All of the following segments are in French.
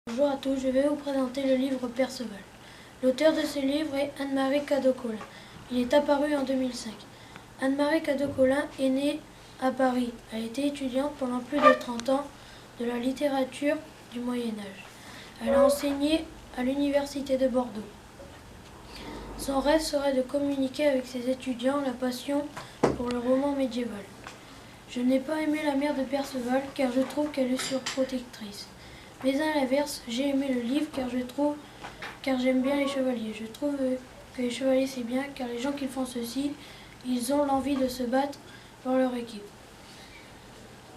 Bonjour à tous, je vais vous présenter le livre Perceval. L'auteur de ce livre est Anne-Marie Cadeau-Collin. Il est apparu en 2005. Anne-Marie Cadeau-Collin est née à Paris. Elle était étudiante pendant plus de 30 ans de la littérature du Moyen-Âge. Elle a enseigné à l'université de Bordeaux. Son rêve serait de communiquer avec ses étudiants la passion pour le roman médiéval. Je n'ai pas aimé la mère de Perceval car je trouve qu'elle est surprotectrice. Mais à l'inverse, j'ai aimé le livre car j'aime bien les chevaliers. Je trouve que les chevaliers c'est bien car les gens qui font ceci, ils ont l'envie de se battre pour leur équipe.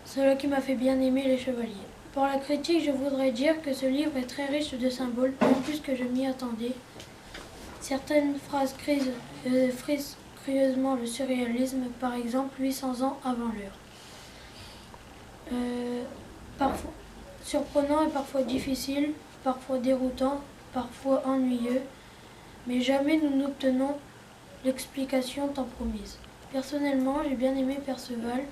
C'est cela qui m'a fait bien aimer les chevaliers. Pour la critique, je voudrais dire que ce livre est très riche de symboles, bien plus que je m'y attendais. Certaines phrases frisent curieusement le surréalisme, par exemple 800 ans avant l'heure. Parfois surprenant et parfois difficile, parfois déroutant, parfois ennuyeux, mais jamais nous n'obtenons l'explication tant promise. Personnellement, j'ai bien aimé Perceval,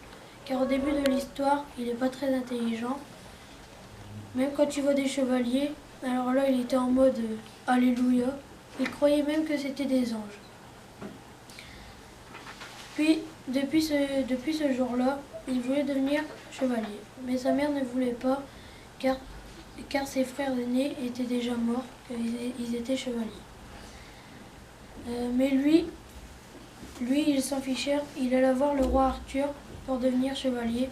car au début de l'histoire, il n'est pas très intelligent. Même quand il voit des chevaliers, alors là, il était en mode Alléluia. Il croyait même que c'était des anges. Puis, depuis ce jour-là, il voulait devenir chevalier. Mais sa mère ne voulait pas, car ses frères aînés étaient déjà morts, ils étaient chevaliers. Mais lui, il s'en fichait, il alla voir le roi Arthur pour devenir chevalier.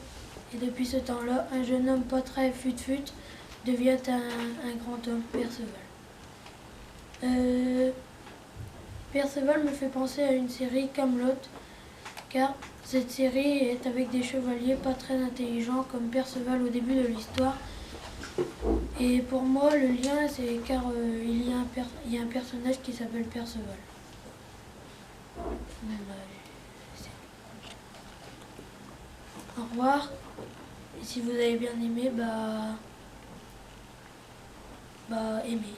Et depuis ce temps-là, un jeune homme pas très fut-fut devient un grand homme, Perceval. Perceval me fait penser à une série Camelot, car cette série est avec des chevaliers pas très intelligents comme Perceval au début de l'histoire. Et pour moi, le lien, c'est car il y a un personnage qui s'appelle Perceval. Au revoir. Et si vous avez bien aimé, aimez.